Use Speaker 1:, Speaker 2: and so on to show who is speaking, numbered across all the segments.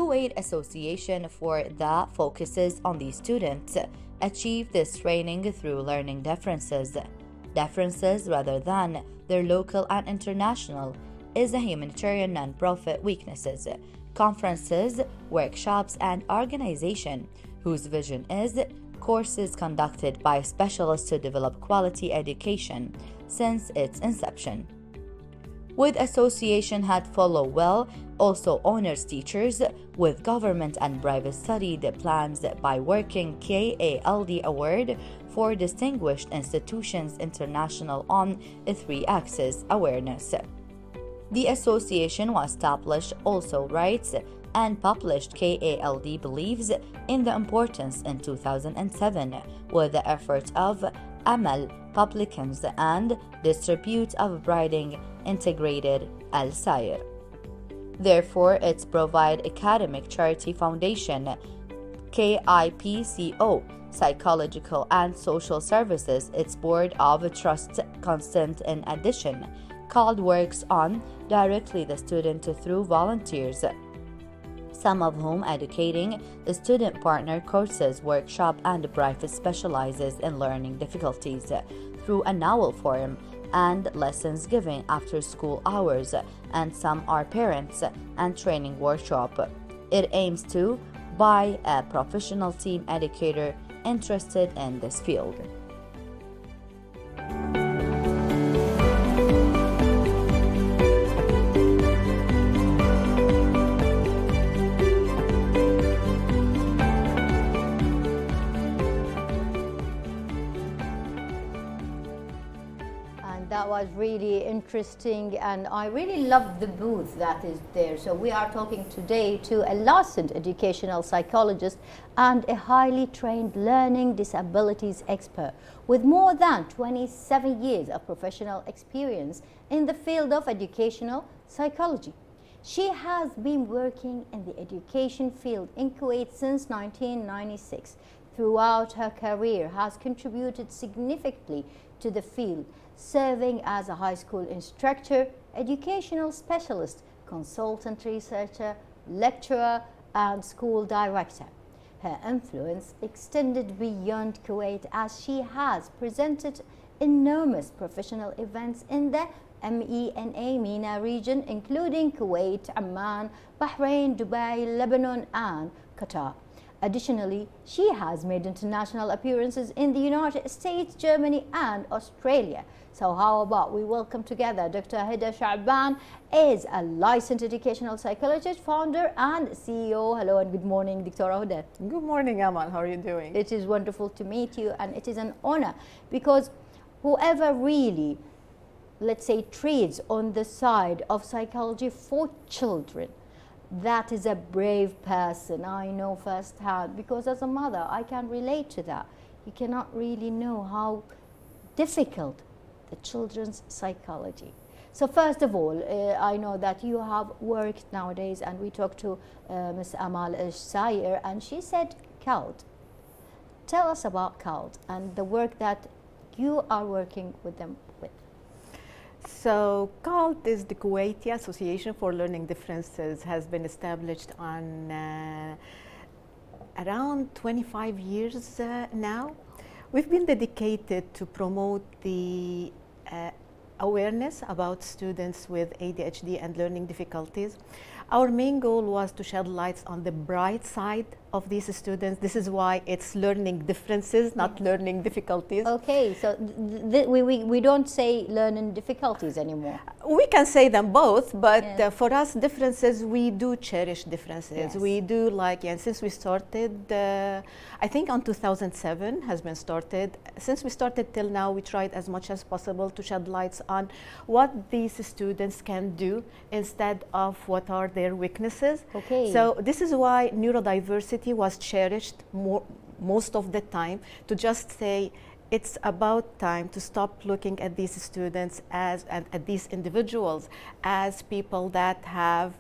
Speaker 1: Kuwait Association for that focuses on these students achieve this training through learning differences rather than their local and international, is a humanitarian non-profit weaknesses, conferences, workshops, and organization whose vision is courses conducted by specialists to develop quality education since its inception. With association had followed well also honors teachers with government and private study plans by working KALD award for distinguished institutions international on a 3-axis awareness. The association was established also writes and published KALD believes in the importance in 2007 with the effort of Amal publicans and distribute of writing integrated al-Sayr. Therefore, it provide academic charity foundation KIPCO psychological and social services its board of trust constant in addition called works on directly the student through volunteers, some of whom educating the student partner courses, workshop, and private specializes in learning difficulties through a novel form and lessons given after school hours, and some are parents and training workshop. It aims to by a professional team educator interested in this field.
Speaker 2: That was really interesting, and I really love the booth that is there. So we are talking today to a licensed educational psychologist and a highly trained learning disabilities expert with more than 27 years of professional experience in the field of educational psychology. She has been working in the education field in Kuwait since 1996. Throughout her career, has contributed significantly to the field, serving as a high school instructor, educational specialist, consultant researcher, lecturer, and school director. Her influence extended beyond Kuwait as she has presented enormous professional events in the MENA region, including Kuwait, Amman, Bahrain, Dubai, Lebanon, and Qatar. Additionally, she has made international appearances in the United States, Germany, and Australia. So how about we welcome together Dr. Huda Shaaban is a licensed educational psychologist, founder, and CEO. Hello and good morning, Dr. Huda.
Speaker 3: Good morning, Amal. How are you doing?
Speaker 2: It is wonderful to meet you, and it is an honor because whoever really, let's say, trades on the side of psychology for children, that is a brave person. I know firsthand because as a mother I can relate to that. You cannot really know how difficult the children's psychology. So first of all, I know that you have worked nowadays, and we talked to Ms. Amal al-Sayr, and she said KALD. Tell us about KALD and the work that you are working with them with.
Speaker 3: So KALD is the Kuwaiti Association for Learning Differences, has been established on around 25 years now. We've been dedicated to promote the awareness about students with ADHD and learning difficulties. Our main goal was to shed lights on the bright side of these students. This is why it's learning differences, not learning difficulties.
Speaker 2: Okay, so we don't say learning difficulties anymore.
Speaker 3: We can say them both, but
Speaker 2: Yes.
Speaker 3: For us, differences, we do cherish differences.
Speaker 2: Yes.
Speaker 3: We do like, and since we started, I think on 2007 has been started. Since we started till now, we tried as much as possible to shed lights on what these students can do instead of what are their weaknesses.
Speaker 2: Okay.
Speaker 3: So this is why neurodiversity was cherished most of the time, to just say it's about time to stop looking at these students as and at these individuals as people that have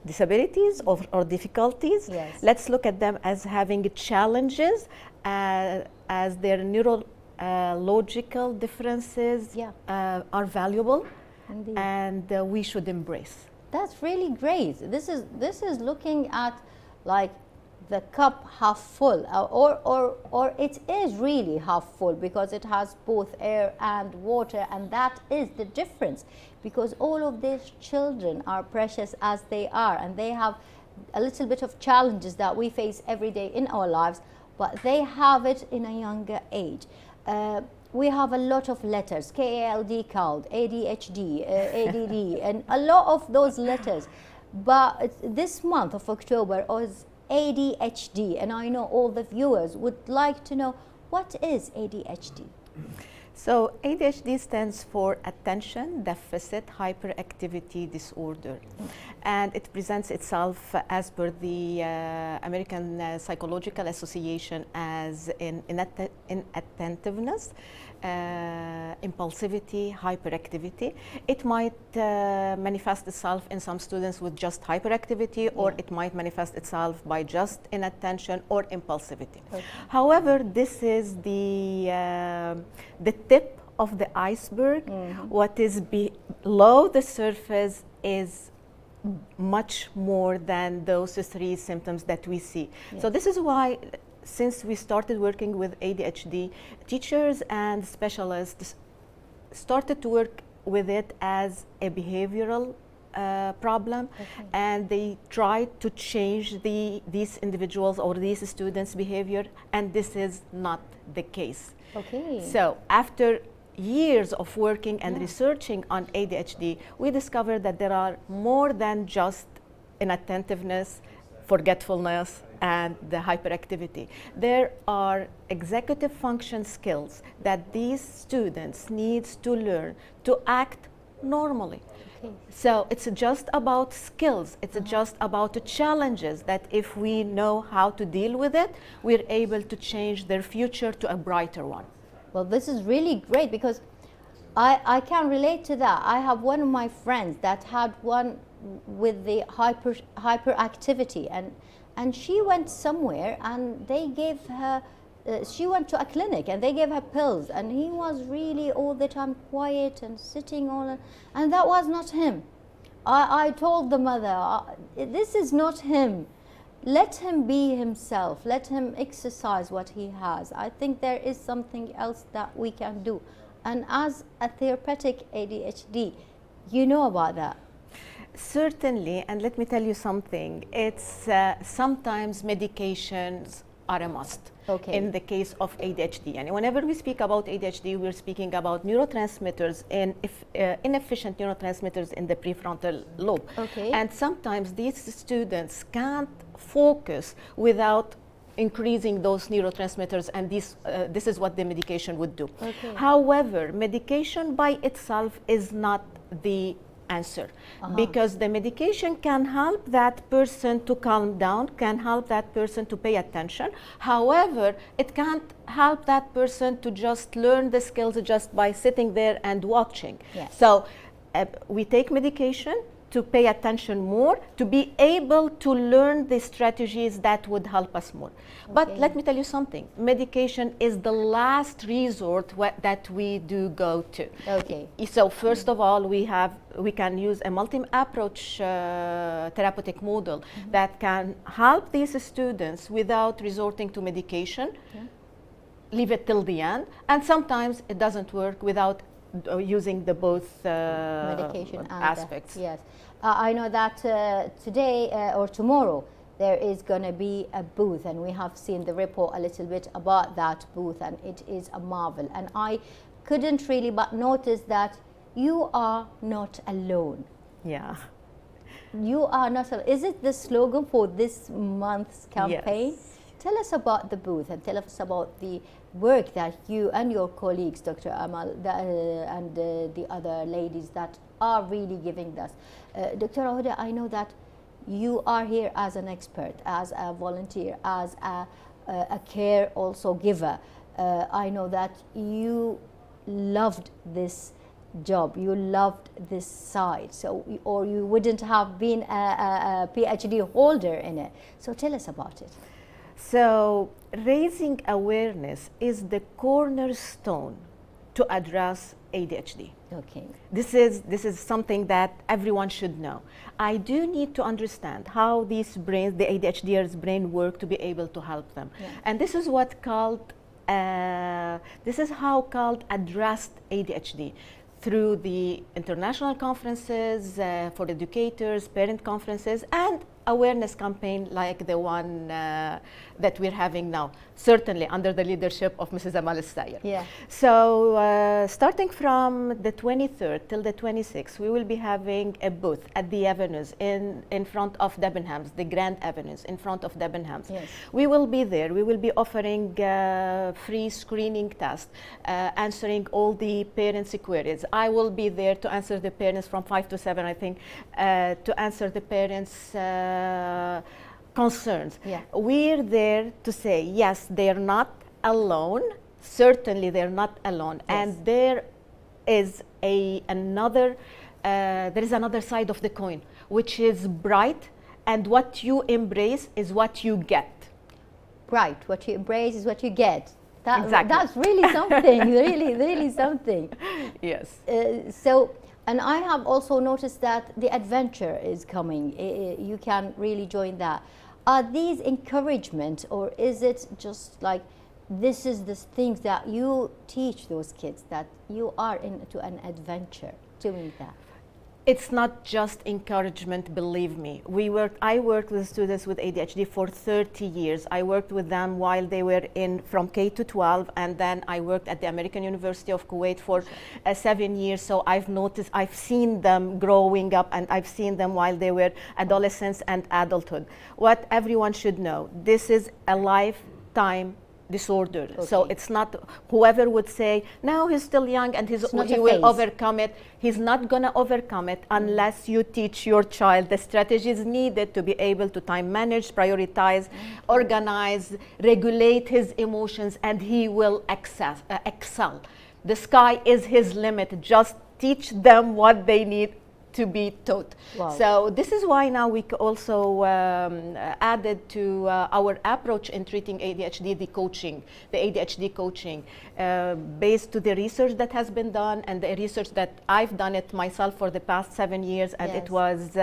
Speaker 3: disabilities or difficulties.
Speaker 2: Yes.
Speaker 3: Let's look at them as having challenges, as their neurological differences
Speaker 2: Yeah.
Speaker 3: are valuable.
Speaker 2: Indeed.
Speaker 3: And we should embrace.
Speaker 2: That's really great. This is looking at like the cup half full, or it is really half full, because it has both air and water, and that is the difference, because all of these children are precious as they are, and they have a little bit of challenges that we face every day in our lives, but they have it in a younger age. We have a lot of letters, KALD, KALD, ADHD, ADD, and a lot of those letters. But this month of October was ADHD, and I know all the viewers would like to know, what is ADHD?
Speaker 3: So ADHD stands for Attention Deficit Hyperactivity Disorder, and it presents itself as per the American Psychological Association as inattentiveness, impulsivity, hyperactivity. It might manifest itself in some students with just hyperactivity, or it might manifest itself by just inattention or impulsivity. Okay. However, this is the tip of the iceberg. What is below the surface is much more than those three symptoms that we see. So this is why, since we started working with ADHD, teachers and specialists started to work with it as a behavioral problem, and they tried to change these individuals or these students' behavior, and this is not the case.
Speaker 2: Okay.
Speaker 3: So after years of working and researching on ADHD, we discovered that there are more than just inattentiveness, forgetfulness, and the hyperactivity. There are executive function skills that these students need to learn to act normally. Okay. So it's just about skills, it's just about the challenges that if we know how to deal with it, we're able to change their future to a brighter one.
Speaker 2: Well, this is really great, because I can relate to that. I have one of my friends that had one with the hyperactivity, and she went somewhere and they gave her, she went to a clinic and they gave her pills, and he was really all the time quiet and sitting all, and that was not him. I told the mother, this is not him. Let him be himself. Let him exercise what he has. I think there is something else that we can do. And as a therapeutic ADHD, you know about that.
Speaker 3: Certainly, and let me tell you something. It's sometimes medications are a must.
Speaker 2: Okay.
Speaker 3: In the case of ADHD. And whenever we speak about ADHD, we're speaking about neurotransmitters and inefficient neurotransmitters in the prefrontal lobe.
Speaker 2: Okay.
Speaker 3: And sometimes these students can't focus without increasing those neurotransmitters, and this is what the medication would do.
Speaker 2: Okay.
Speaker 3: However, medication by itself is not the answer, because the medication can help that person to calm down, can help that person to pay attention. However, it can't help that person to just learn the skills just by sitting there and watching.
Speaker 2: Yes.
Speaker 3: So we take medication to pay attention more, to be able to learn the strategies that would help us more. Okay. But let me tell you something, medication is the last resort that we do go to.
Speaker 2: Okay.
Speaker 3: So first of all, we can use a multi-approach therapeutic model that can help these students without resorting to medication, leave it till the end, and sometimes it doesn't work without using the both
Speaker 2: medication and
Speaker 3: aspects.
Speaker 2: Yes, I know that today or tomorrow there is going to be a booth, and we have seen the report a little bit about that booth, and it is a marvel. And I couldn't really but notice that you are not alone.
Speaker 3: Yeah.
Speaker 2: You are not alone. Is it the slogan for this month's campaign?
Speaker 3: Yes.
Speaker 2: Tell us about the booth, and tell us about the work that you and your colleagues, Dr. Amal, and the other ladies that are really giving this. Dr. Huda, I know that you are here as an expert, as a volunteer, as a care also giver. I know that you loved this job, you loved this side, so or you wouldn't have been a PhD holder in it. So tell us about it.
Speaker 3: So raising awareness is the cornerstone to address ADHD.
Speaker 2: Okay.
Speaker 3: This is something that everyone should know. I do need to understand how these brains, the ADHDers' brain work to be able to help them.
Speaker 2: Yeah.
Speaker 3: And this is what KALD, this is how KALD addressed ADHD through the international conferences for educators, parent conferences, and awareness campaign like the one that we're having now, certainly under the leadership of Mrs. Amal Al-Sayer.
Speaker 2: Yeah.
Speaker 3: So starting from the 23rd till the 26th, we will be having a booth at the Avenues in front of Debenhams, the Grand Avenues in front of Debenhams.
Speaker 2: Yes.
Speaker 3: We will be there. We will be offering free screening tests, answering all the parents' queries. I will be there to answer the parents from 5 to 7, I think, to answer the parents' concerns.
Speaker 2: Yeah.
Speaker 3: We're there to say, yes, they're not alone. Certainly, they're not alone.
Speaker 2: Yes.
Speaker 3: And there is another side of the coin, which is bright, and what you embrace is what you get.
Speaker 2: Right. What you embrace is what you get.
Speaker 3: Exactly.
Speaker 2: That's really something. really something.
Speaker 3: Yes.
Speaker 2: And I have also noticed that the adventure is coming. You can really join that. Are these encouragement, or is it just like this is the things that you teach those kids, that you are into an adventure doing that?
Speaker 3: It's not just encouragement, believe me. I worked with students with ADHD for 30 years. I worked with them while they were from K to 12, and then I worked at the American University of Kuwait for 7 years. So I've seen them growing up, and I've seen them while they were adolescents and adulthood. What everyone should know, this is a lifetime disorder.
Speaker 2: Okay.
Speaker 3: So it's not, whoever would say, no, he's still young and he will overcome it. He's not going to overcome it unless you teach your child the strategies needed to be able to time manage, prioritize, organize, regulate his emotions, and he will excel. The sky is his limit. Just teach them what they need to be taught.
Speaker 2: Wow.
Speaker 3: So this is why now we also added to our approach in treating ADHD, the ADHD coaching, based to the research that has been done and the research that I've done it myself for the past 7 years, and
Speaker 2: Yes.
Speaker 3: it was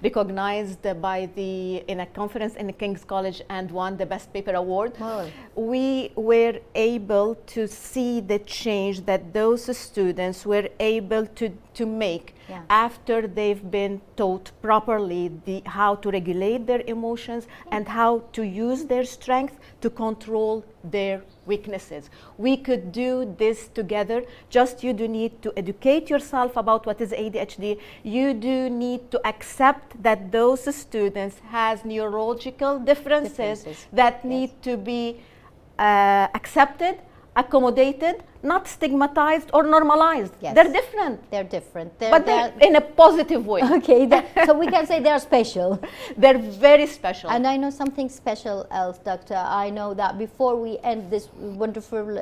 Speaker 3: recognized in a conference in the King's College and won the Best Paper Award.
Speaker 2: Wow.
Speaker 3: We were able to see the change that those students were able to make after they've been taught properly how to regulate their emotions and how to use their strength to control their weaknesses. We could do this together. Just you do need to educate yourself about what is ADHD. You do need to accept that those students has neurological differences that need to be accepted, accommodated, not stigmatized or normalized.
Speaker 2: Yes.
Speaker 3: They're different.
Speaker 2: They're different.
Speaker 3: But they're in a positive way.
Speaker 2: Okay, so we can say they're special.
Speaker 3: They're very special.
Speaker 2: And I know something special else, Doctor. I know that before we end this wonderful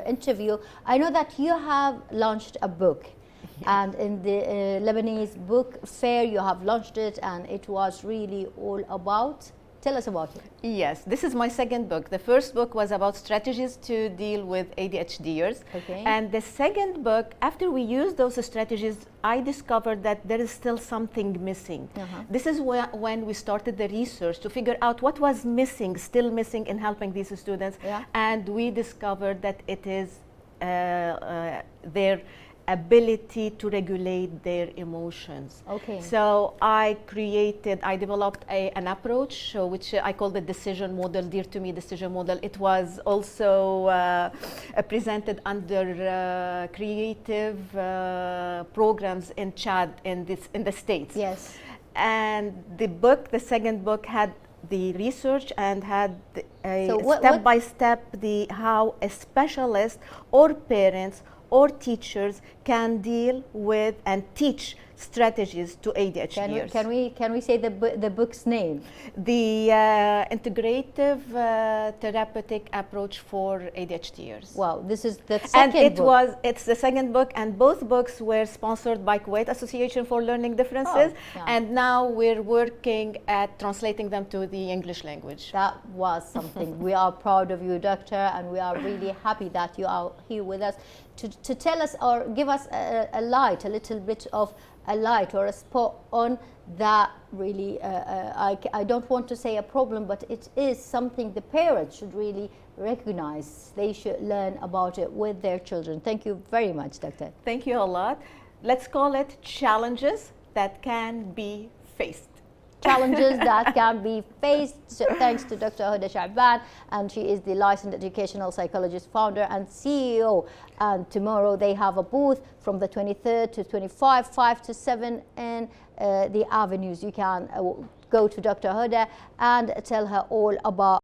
Speaker 2: interview, I know that you have launched a book. Yes. And in the Lebanese book fair, you have launched it, and it was really all about. Tell us about it.
Speaker 3: Yes, this is my second book. The first book was about strategies to deal with ADHDers.
Speaker 2: Okay.
Speaker 3: And the second book, after we used those strategies, I discovered that there is still something missing. This is when we started the research to figure out what was missing, still missing in helping these students. And we discovered that it is their ability to regulate their emotions.
Speaker 2: Okay.
Speaker 3: So I developed an approach which I call the decision model, dear to me decision model. It was also presented under creative programs in Chad in the States.
Speaker 2: Yes.
Speaker 3: And the second book had the research and had step by step how a specialist or parents or teachers can deal with and teach strategies to ADHDers.
Speaker 2: Can we say the book's name?
Speaker 3: The Integrative Therapeutic Approach for ADHDers.
Speaker 2: Wow, this is the second book.
Speaker 3: It's the second book, and both books were sponsored by Kuwait Association for Learning Differences, and now we're working at translating them to the English language.
Speaker 2: That was something. We are proud of you, Doctor, and we are really happy that you are here with us to tell us or give us a little bit of a light or a spot on that really, I don't want to say a problem, but it is something the parents should really recognize. They should learn about it with their children. Thank you very much, Doctor.
Speaker 3: Thank you a lot. Let's call it challenges that can be faced.
Speaker 2: Challenges that can be faced. So thanks to Dr. Huda Shaaban, and she is the licensed educational psychologist, founder and CEO. And tomorrow they have a booth from the 23rd to 25, 5 to 7 in the avenues. You can go to Dr. Huda and tell her all about